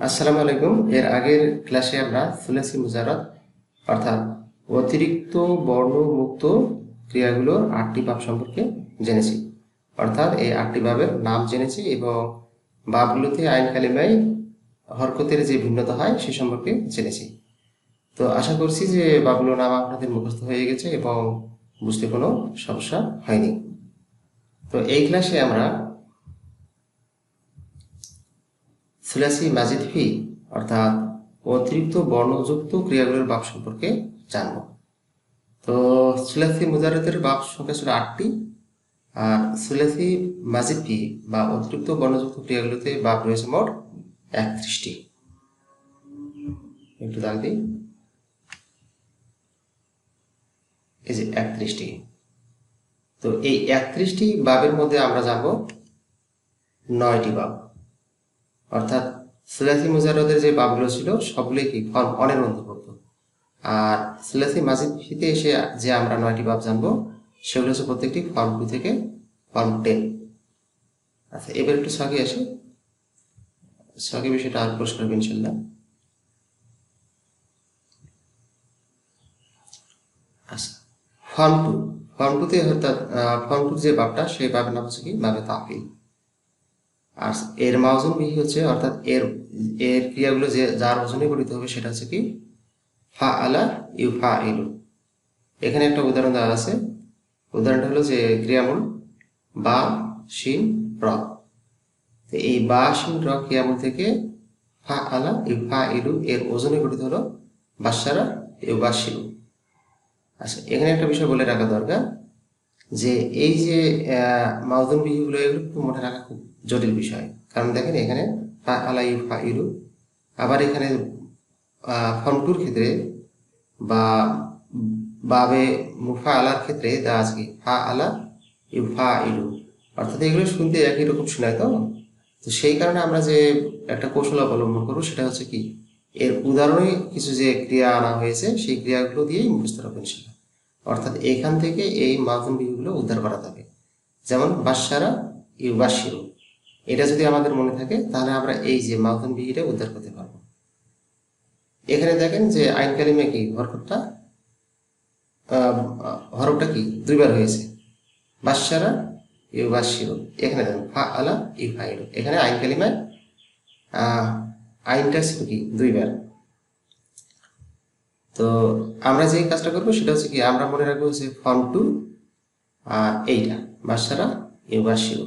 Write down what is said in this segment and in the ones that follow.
আসসালামু আলাইকুম। এর আগের ক্লাসে আমরা সুলাসি মুজারাদ অর্থাৎ অতিরিক্ত বর্ণমুক্ত ক্রিয়াগুলোর 8টি ভাব সম্পর্কে জেনেছি। অর্থাৎ এই 8টি ভাবের নাম জেনেছি এবং ভাবগুলোতে আইন কালিমায় হরকতের যে ভিন্নতা হয় সে সম্পর্কে জেনেছি। তো আশা করছি যে ভাবগুলোর নাম আপনাদের মুখস্থ হয়ে গেছে এবং বুঝতে কোনো সমস্যা হয়নি। তো এই ক্লাসে আমরা সুলাসি মাজিদ ফি অর্থাৎ অতিরিক্ত বর্ণযুক্ত ক্রিয়াগুলোর ভাব সম্পর্কে জানব। তো সুলাসি মুজারদের ভাব সংখ্যা ছিল 8টি, আর সুলাসি মাজিদ ফি বা অতিরিক্ত বর্ণযুক্ত ক্রিয়াগুলোতে ভাব রয়েছে মোট 31টি। একটু দাগ দিই, এই যে 31টি। তো এই 31টি ভাবের মধ্যে আমরা জানব 9টি ভাব, অর্থাৎ সুলাসি মুজারদের যে ভাবগুলো ছিল সবগুলোই কি ফর্ম অনের অন্তর্ভুক্ত। আর সুলাসি মাজিদ ফিতে এসে যে আমরা 9টি ভাব জানবো সেগুলো হচ্ছে প্রত্যেকটি ফর্ম 2 থেকে ফর্ম 10। আচ্ছা, এবার একটু ছকে আসি, ছকে বিষয়টা আর পরিষ্কার হবে ইনশাল্লাহ। আচ্ছা, ফর্ম 2, ফর্ম 2তে অর্থাৎ ফর্ম 2 যে ভাবটা সেই ভাবের নাম হচ্ছে কি ভাবে তাফিল। আর এর মাওজুন বিহি হচ্ছে অর্থাৎ এর এর ক্রিয়াগুলো যে যার ওজনে গঠিত হবে সেটা হচ্ছে কি ফা আলা ইউ ফা ইলু। এখানে একটা উদাহরণ দেওয়া আছে, উদাহরণটা হলো যে ক্রিয়ামূল বা শিন র। এই বা শিন র ক্রিয়ামূল থেকে ফা আলা ইউ ফা ইলু এর ওজনে গঠিত হলো বাসারা ইউ বাসিলু। আচ্ছা, এখানে একটা বিষয় বলে রাখা দরকার যে এই যে মাউজুন বিহিগুলো এগুলো একটু মনে রাখা খুব জটিল বিষয়। কারণ দেখেন এখানে ফা আলা ইউ ফা ইলু, আবার এখানে ফর্ম 2-র ক্ষেত্রে বা বাবে মুফা আলার ক্ষেত্রে দেওয়া আছে কি ফা আলা ইউ ফা ইলু, অর্থাৎ এগুলো শুনতে একই রকম শোনায়। তো সেই কারণে আমরা যে একটা কৌশল অবলম্বন করবো সেটা হচ্ছে কি এর উদাহরণে কিছু যে ক্রিয়া আনা হয়েছে সেই ক্রিয়াগুলো দিয়েই মুখস্থ রাখবেন সেটা। অর্থাৎ এখান থেকে এই মাউজুন বিহিগুলো উদ্ধার করা যাবে। যেমন বাসারা ইউ বাসিরু, এটা যদি আমাদের মনে থাকে তাহলে আমরা এই যে মাউজুন বিহিটা উদ্ধার করতে পারবো। এখানে দেখেন যে আইন কালিমে কি হরফটা কি দুইবার হয়েছে, বাসারা ইউ বাসিরু। এখানে দেখেন ফা আলা ইউ ফাইলু, এখানে আইন কালিমায় আইনটা ছিল কি দুইবার। তো আমরা যে কাজটা করবো সেটা হচ্ছে কি আমরা মনে রাখবো হচ্ছে ফর্ম 2 আর এইটা বাসারা ইউ বাসিরু।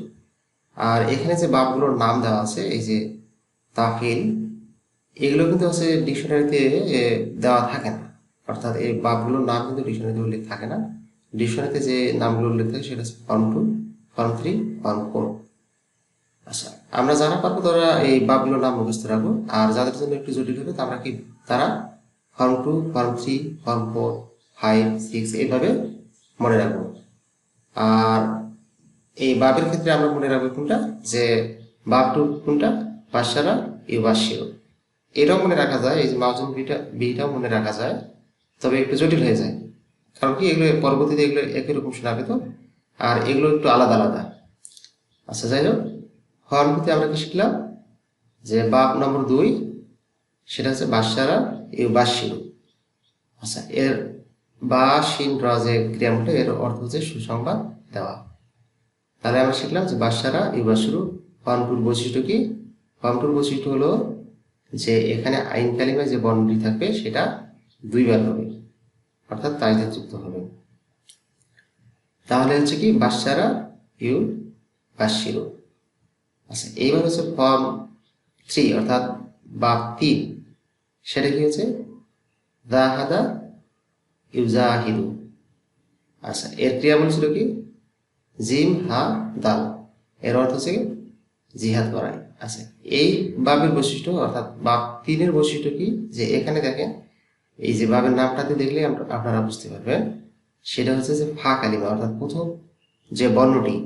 আর এখানে যে বাপগুলোর নাম দেওয়া আছে এই যে তাফিল, এগুলো কিন্তু হচ্ছে ডিকশনারিতে দেওয়া থাকে না। অর্থাৎ এই বাপগুলোর নাম কিন্তু ডিকশনারিতে উল্লেখ থাকে না। ডিকশনারিতে যে নামগুলো উল্লেখ থাকে সেটা হচ্ছে ফর্ম 2, ফর্ম 3, ফর্ম 4। আচ্ছা, আমরা যারা পারবো তারা এই বাপগুলোর নাম মুখস্থ রাখবো, আর যাদের জন্য একটু জটিল হবে তারা ফর্ম 2, ফর্ম 3, ফর্ম 4, 5, 6 এইভাবে মনে রাখবো। আর এই বাপের ক্ষেত্রে আমরা মনে রাখবো কোনটা, যে বাপ 2 কোনটা বাসারা ইউ বাসিরু। এটাও মনে রাখা যায়, এই যে মাউজুন বিটাও মনে রাখা যায়, তবে একটু জটিল হয়ে যায়। কারণ কি এগুলো পরবর্তীতে এগুলো একই রকম শোনাবে তো, আর এগুলো একটু আলাদা আলাদা। আচ্ছা, যাই হোক, হরফিতে আমরা কি শিখলাম যে বাপ নম্বর 2 সেটা হচ্ছে বাসারা ইউ বাসিরু। আচ্ছা, এর বা শিন র যে ক্রিয়ামূলটা এর অর্থ হচ্ছে সুসংবাদ দেওয়া। তাহলে আমরা শিখলাম যে বাসারা ইউ বাসিরু ফর্ম 2-র বৈশিষ্ট্য কি, ফর্ম 2-র বৈশিষ্ট্য হলো যে এখানে আইন কালিমায় যে বর্ণটি থাকবে সেটা দুইবার হবে, অর্থাৎ তাইদের যুক্ত হবে। তাহলে হচ্ছে কি বাসারা ইউ বাসিরু। আচ্ছা, এইবার হচ্ছে ফর্ম 3 অর্থাৎ বা 3, সেটা কি হচ্ছে জাহাদা ইউজাহিদু। আচ্ছা, এর ক্রিয়ামূল ছিল কি জিম হা দাল, এর অর্থ হচ্ছে কি জিহাদ করায়। আচ্ছা, এই বাবের বৈশিষ্ট্য অর্থাৎ বাব 3-এর বৈশিষ্ট্য কি, যে এখানে দেখেন এই যে বাবের নামটাতে দেখলে আপনারা বুঝতে পারবেন সেটা হচ্ছে যে ফা কালিমা অর্থাৎ প্রথম যে বর্ণটি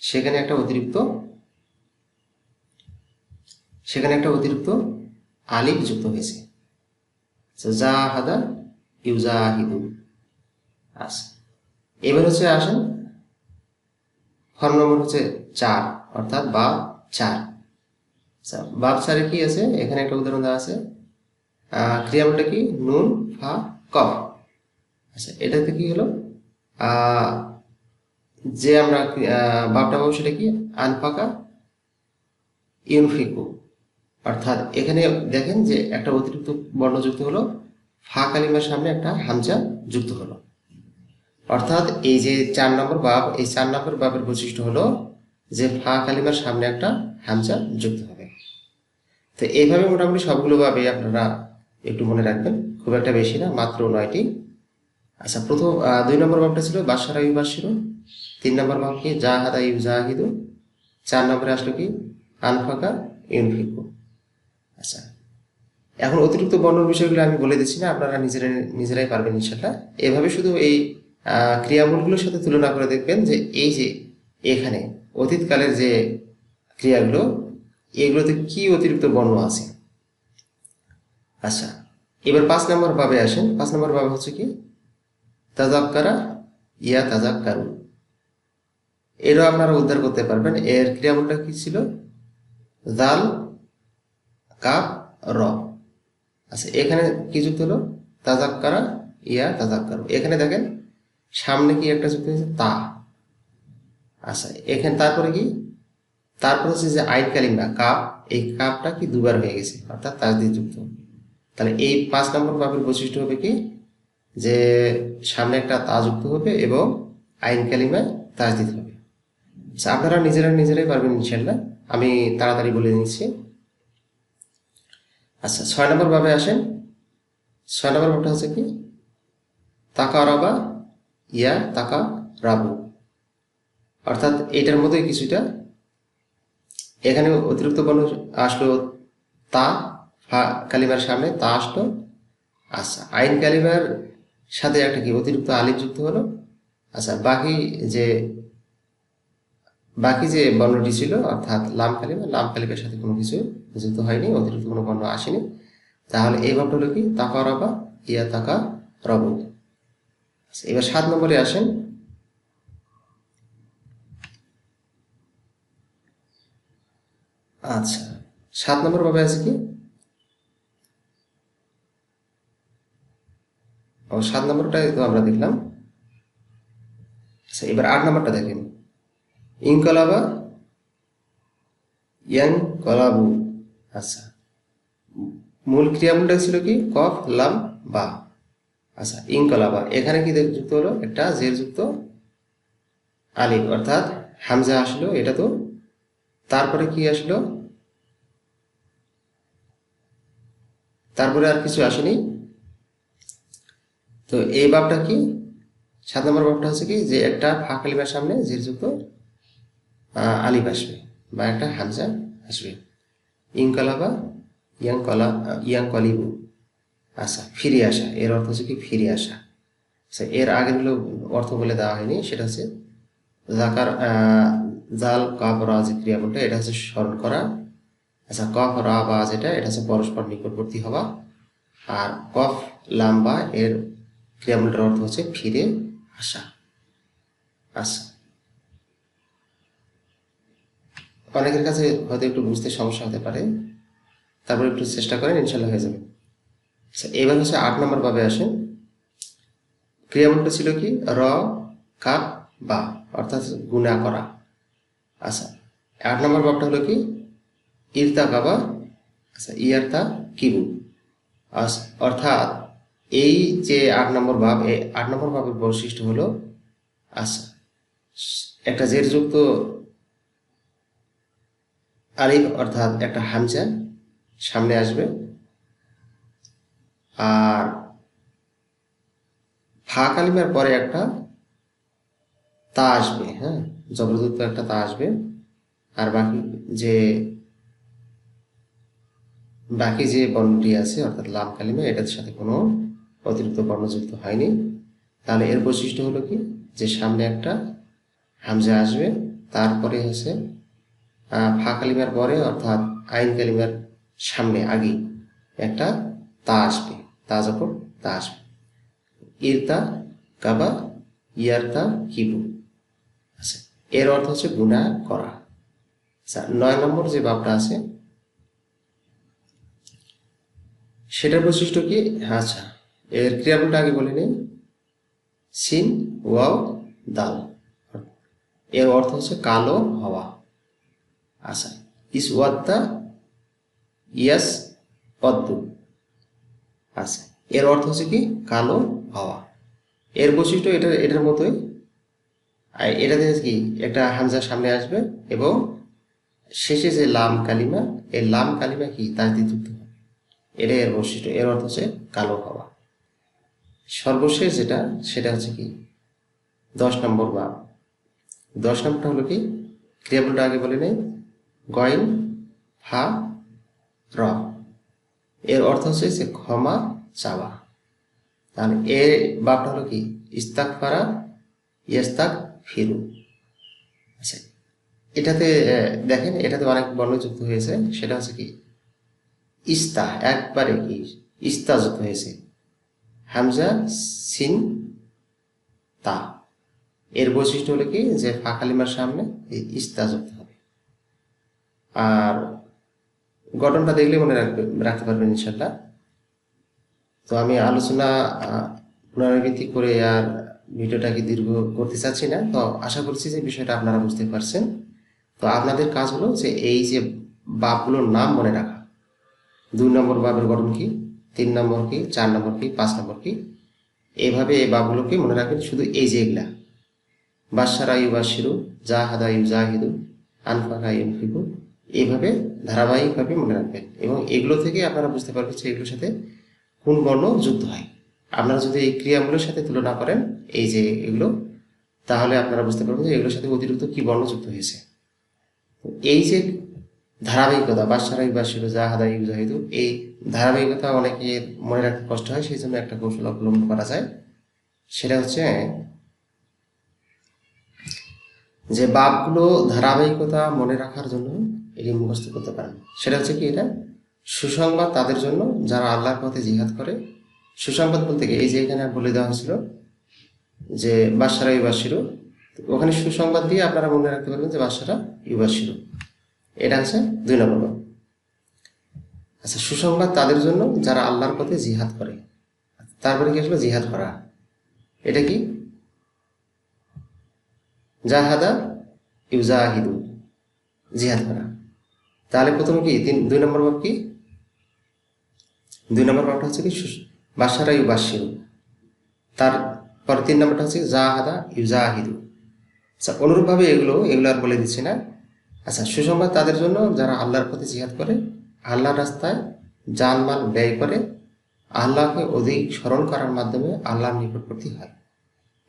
সেখানে একটা অতিরিক্ত আলিফ যুক্ত হয়েছে, জাহাদা ইউজাহিদু। আচ্ছা, এবার হচ্ছে আসেন ফর্ম নম্বর হচ্ছে 4 অর্থাৎ বা 4। আচ্ছা, বাপ ছাড়ে কি আছে, এখানে একটা উদাহরণ দেওয়া আছে। ক্রিয়ামূলটা কি, নুন ফা কফ। আচ্ছা, এটাতে কি হলো, আহ, যে আমরা বাপটা পাবো সেটা কি, আনফাকা ইউনফিকু। অর্থাৎ এখানে দেখেন যে একটা অতিরিক্ত বর্ণ যুক্ত হলো, ফা কালিমার সামনে একটা হামজা যুক্ত হলো। অর্থাৎ এই যে 4 নম্বর বাব, এই 4 নম্বর বাবের বৈশিষ্ট্য হলো যে ফা কালিমার সামনে একটা হামজা যুক্ত হবে। তো এইভাবে মোটামুটি সবগুলো ভাবে আপনারা একটু মনে রাখবেন, খুব একটা বেশি না, মাত্র 9টি। আচ্ছা, প্রথম 2 নম্বর ভাবটা ছিল বাসারা ইউবাসিরু। 3 নম্বর ভাব কি, জাহাদা ইউজাহিদু। 4 নম্বরে আসলো কি, আনফাকা ইউনফিকু। আচ্ছা, এখন অতিরিক্ত বর্ণর বিষয়গুলো আমি বলে দিচ্ছি না, আপনারা নিজেরাই পারবেন ইনশাল্লাহ। এভাবে শুধু এই ক্রিয়ামূলগুলোর সাথে তুলনা করে দেখবেন যে এই যে এখানে অতীতকালের যে ক্রিয়াগুলো, এগুলোতে কি অতিরিক্ত বর্ণ আছে। আচ্ছা, এবার 5 নম্বর ভাবে আসেন। 5 নম্বর ভাবে হচ্ছে কি, তাজাক্কারা ইয়া তাজাক্কারু। এরও আপনারা উদ্ধার করতে পারবেন। এর ক্রিয়ামূলটা কি ছিল, জাল কাপ র। আচ্ছা, এখানে কি যুক্ত হলো, তাজাক্কারা ইয়া তাজাক্কারু। এখানে দেখেন সামনে কি একটা যুক্ত হয়েছে, তা। আচ্ছা, এখানে তারপরে কি, তারপর হচ্ছে যে আইন কালিমা কাপ, এই কাপটা কি দুবার হয়ে গেছে, অর্থাৎ তাজদিদ যুক্ত। তাহলে এই 5 নম্বর বাবের বৈশিষ্ট্য হবে কি, যে সামনে একটা তা যুক্ত হবে এবং আইন কালিমায় তাজদিদ হবে। আচ্ছা, আপনারা নিজেরাই পারবেন ইনশাল্লাহ, আমি তাড়াতাড়ি বলে নিচ্ছি। আচ্ছা, 6 নম্বর ভাবে আসেন। 6 নম্বর ভাবটা হচ্ছে কি, তাকা রাবা ইয়া তাকা রাবু। অর্থাৎ এটার মধ্যে কিছুটা, এখানে অতিরিক্ত বর্ণ আসলো তা, ফা কালিমার সামনে তা আসলো। আচ্ছা, আইন কালিমার সাথে একটা কি অতিরিক্ত আলিফ যুক্ত হলো। আচ্ছা, বাকি যে বর্ণটি ছিল অর্থাৎ লাম কালিমা, লাম কালিমার সাথে কোনো কিছু যুক্ত হয়নি, অতিরিক্ত কোনো বর্ণ আসেনি। তাহলে এই ভাবটা হলো কি, তাকা রবা ইয়া তাকা রব। আচ্ছা, এবার 7 নম্বরে আসেন। আচ্ছা, 7 নম্বর ভাবে আছে কি, 7 নম্বরটাই তো আমরা দেখলাম। আচ্ছা, এবার 8 নম্বরটা দেখেন, ইনকলাবা ইয়াং কলাবু। আচ্ছা, মূল ক্রিয়ামূলটা ছিল কি, কফ লাম বা। আচ্ছা, ইনকলাবা, এখানে কি যুক্ত হলো, একটা জের যুক্ত আলিফ, অর্থাৎ হামজা আসলো, এটা তো তারপরে কি আসলো, তারপরে আর কিছু আসেনি। তো এই ভাবটা কি, 7 নম্বর ভাবটা হচ্ছে কি, যে একটা ফা কালিমার সামনে জের যুক্ত আলিফ আসবে বা একটা হামজা আসবে। ইনকলাবা ইয়াং কলিবু। আচ্ছা, ফিরে আসা, এর অর্থ হচ্ছে কি, ফিরে আসা। আচ্ছা, এর আগেরগুলো অর্থ বলে দেওয়া হয়নি, সেটা হচ্ছে জাকার জাল কাফ রা যে ক্রিয়াপদটা, এটা হচ্ছে স্মরণ করা। আচ্ছা, কফ রা বা যেটা, এটা হচ্ছে পরস্পর নিকটবর্তী হওয়া। আর কফ লাম্বা এর ক্রিয়ামূলটার অর্থ হচ্ছে ফিরে আসা। আচ্ছা, অনেকের কাছে হয়তো একটু বুঝতে সমস্যা হতে পারে, তারপর একটু চেষ্টা করেন, ইনশাল্লাহ হয়ে যাবে। আচ্ছা, এবার হচ্ছে 8 নম্বর ভাবে আসেন। ক্রিয়ামূলটা ছিল কি, র কাপ বা, অর্থাৎ গুণা করা। আচ্ছা, 8 নম্বর ভাবটা হলো কি, ইরতা কাবা। আচ্ছা, ইয়ার্তা কিবু। আচ্ছা, অর্থাৎ এই যে 8 নম্বর ভাব, এই 8 নম্বর ভাবের বৈশিষ্ট্য হলো, আচ্ছা, একটা জের যুক্ত আলিফ অর্থাৎ একটা হামজা সামনে আসবে, আর ফা কালিমার পরে একটা তা আসবে, হ্যাঁ, জবরদস্ত একটা তা আসবে। আর বাকি যে বর্ণটি আছে অর্থাৎ লাম কালিমা, এটার সাথে কোনো অতিরিক্ত বর্ণ যুক্ত হয়নি। তাহলে এর বৈশিষ্ট্য হলো কি, যে সামনে একটা হামজা আসবে, তারপরে হচ্ছে ফা কালিমার পরে অর্থাৎ আইন কালিমার সামনে আগে একটা তা আসবে, তা যখন তা আসবে, ইরতা কাবা ইয়ারতা কিবু। আচ্ছা, এর অর্থ হচ্ছে গুনাহ করা। আচ্ছা, 9 নম্বর যে বাবটা আছে, সেটার বৈশিষ্ট্য কি? আচ্ছা, এর ক্রিয়াপদটা আগে বলে নেই। সিন ওয়াও দাল, এর অর্থ হচ্ছে কালো হওয়া। আচ্ছা, ইসওয়াদ্দা ইয়াস অদ্দু, আচ্ছা, এর অর্থ হচ্ছে কি? কালো হওয়া। এর বৈশিষ্ট্য এটার মতোই। এটাতে কি একটা হামজা সামনে আসবে এবং শেষে যে লাম কালিমা, এই লাম কালিমা কি তাজদিদ যুক্ত হবে। এটাই এর বৈশিষ্ট্য। এর অর্থ হচ্ছে কালো হওয়া। সর্বশেষ যেটা, সেটা হচ্ছে কি 10 নম্বর বাব। 10 নম্বরটা হলো কি? ক্রিয়াপদটা আগে বলে নেই। গয়েন ফা র, এর অর্থ হচ্ছে যে ক্ষমা চাওয়া। তাহলে এর বাবটা হলো কি? ইস্তাগফারা ইয়াস্তাগ ফিরু। আচ্ছা, এটাতে দেখেন, এটাতে অনেক বর্ণ যুক্ত হয়েছে। সেটা হচ্ছে কি ইস্তা, একবারে কি ইস্তা যুক্ত হয়েছে, হামজা সিন তা। এর বৈশিষ্ট্য হলো কি যে ফা কালিমার সামনে এই ইস্তা যুক্ত হবে। আর গঠনটা দেখলে মনে রাখতে পারবেন ইনশাল্লাহ। তো আমি আলোচনা পুনরাবৃত্তি করে আর ভিডিওটাকে দীর্ঘ করতে চাচ্ছি না। তো আশা করছি যে বিষয়টা আপনারা বুঝতে পারছেন। তো আপনাদের কাজ হলো যে এই যে বাপগুলোর নাম মনে রাখা। 2 নম্বর বাবের গঠন কি, 3 নম্বর কি, 4 নম্বর কি, 5 নম্বর কি, এইভাবে এই বাপগুলোকে মনে রাখবেন। শুধু এই যে এগুলা বাশারা ইউবাশিরু, জাহাদা ইউজাহিদু, আনফাকা ইউনফিকু, এইভাবে ধারাবাহিকভাবে মনে রাখবেন। এবং এগুলো থেকে আপনারা বুঝতে পারবেন যে এগুলোর সাথে কোন বর্ণ যুক্ত হয়। আপনারা যদি এই ক্রিয়াগুলোর সাথে তুলনা করেন এই যে এগুলো, তাহলে আপনারা বুঝতে পারবেন যে এগুলোর সাথে অতিরিক্ত কি বর্ণ যুক্ত হয়েছে। এই যে ধারাবাহিকতা বাশারা ইউবাশিরু, জাহাদা ইউজাহিদু, এই ধারাবাহিকতা অনেকের মনে রাখতে কষ্ট হয়। সেই জন্য একটা কৌশল অবলম্বন করা যায়। সেটা হচ্ছে যে বাপগুলো ধারাবাহিকতা মনে রাখার জন্য এটি মুখস্থ করতে পারেন। সেটা হচ্ছে কি, এটা সুসংবাদ তাদের জন্য যারা আল্লাহর পথে জিহাদ করে। সুসংবাদ বলতে কি, এই যে এখানে বলে দেওয়া হয়েছিল যে বাশারা ইউবাশিরু, ওখানে সুসংবাদ দিয়ে আপনারা মনে রাখতে পারবেন যে বাশারা ইউবাশিরু, এটা হচ্ছে 2 নম্বর বাব। আচ্ছা, সুসংবাদ তাদের জন্য যারা আল্লাহর পথে জিহাদ করে। তারপরে কি আসলো? জিহাদ করা, এটা কি জাহাদা ইউজাহিদু, জিহাদ করা। তাহলে প্রথমে কি 2 নম্বর বাব কি? 2 নম্বর বাবটা হচ্ছে কি বাশারা ইউবাশিরু। তারপর 3 নম্বরটা হচ্ছে জাহাদা ইউজাহিদু। আচ্ছা, অনুরূপভাবে এগুলো আর বলে দিচ্ছি না। আচ্ছা, সুসংবাদ তাদের জন্য যারা আল্লাহর পথে জিহাদ করে, আল্লাহর রাস্তায় জানমাল ব্যয় করে, আল্লাহকে অধিক স্মরণ করার মাধ্যমে আল্লাহর নিকটবর্তী হয়,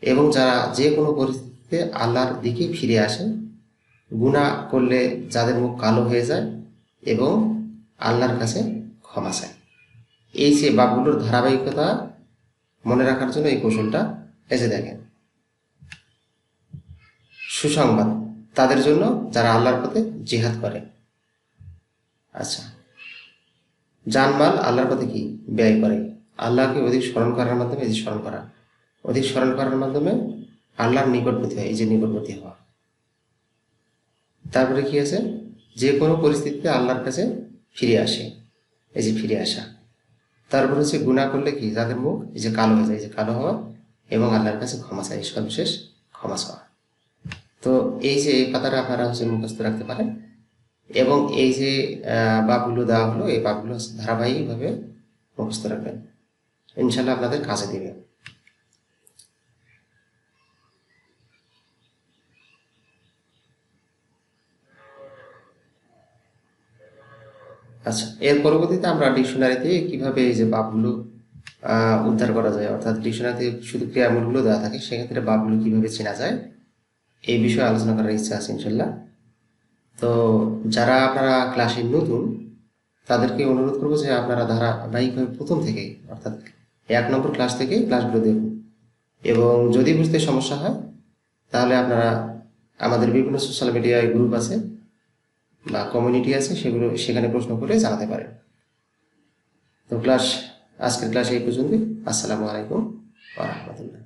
এবং যারা যে কোনো পরিস্থিতিতে আল্লাহর দিকে ফিরে আসে, গুনাহ করলে যাদের মুখ কালো হয়ে যায় এবং আল্লাহর কাছে ক্ষমা চায়। এই যে বাবগুলোর ধারাবাহিকতা মনে রাখার জন্য এই কৌশলটা, এই যে দেখেন, সুসংবাদ তাদের জন্য যারা আল্লাহর পথে জিহাদ করে। আচ্ছা, জানমাল আল্লাহর পথে কি ব্যয় করে, আল্লাহকে অধিক স্মরণ করার মাধ্যমে, এই যে স্মরণ করা, অধিক স্মরণ করার মাধ্যমে আল্লাহর নিকটবর্তী হয়, এই যে নিকটবর্তী হওয়া। তারপরে কি আছে? যে কোনো পরিস্থিতিতে আল্লাহর কাছে ফিরে আসে, এই যে ফিরে আসা। তারপর হচ্ছে গুনাহ করলে কি যাদের মুখ এই যে কালো হয়ে যায়, এই যে কালো হওয়া, এবং আল্লাহর কাছে ক্ষমা চাই, সর্বশেষ ক্ষমা চাওয়া। তো এই যে এই পাতাটা আপনারা হচ্ছে মুখস্থ রাখতে পারেন। এবং এই যে বাবগুলো দেওয়া হলো, এই বাবগুলো ধারাবাহিকভাবে মুখস্থ রাখবেন, ইনশাল্লাহ আপনাদের কাজে দিবে। আচ্ছা, এর পরবর্তীতে আমরা ডিকশনারিতে কিভাবে এই যে বাবগুলো উদ্ধার করা যায়, অর্থাৎ ডিকশনারিতে শুধু ক্রিয়ামূলগুলো দেওয়া থাকে, সেক্ষেত্রে বাবগুলো কিভাবে চেনা যায়, এই বিষয়ে আলোচনা করার ইচ্ছা আছে ইনশাল্লাহ। তো যারা আপনারা ক্লাসে নতুন, তাদেরকে অনুরোধ করবো যে আপনারা ধারাবাহিকভাবে প্রথম থেকে, অর্থাৎ 1 নম্বর ক্লাস থেকে ক্লাসগুলো দেখুন। এবং যদি বুঝতে সমস্যা হয় তাহলে আপনারা আমাদের বিভিন্ন সোশ্যাল মিডিয়ায় গ্রুপ আছে বা কমিউনিটি আছে, সেখানে প্রশ্ন করে জানাতে পারেন। তো আজকের ক্লাস এই পর্যন্তই। আসসালামু আলাইকুম ওয়া রাহমাতুল্লাহ।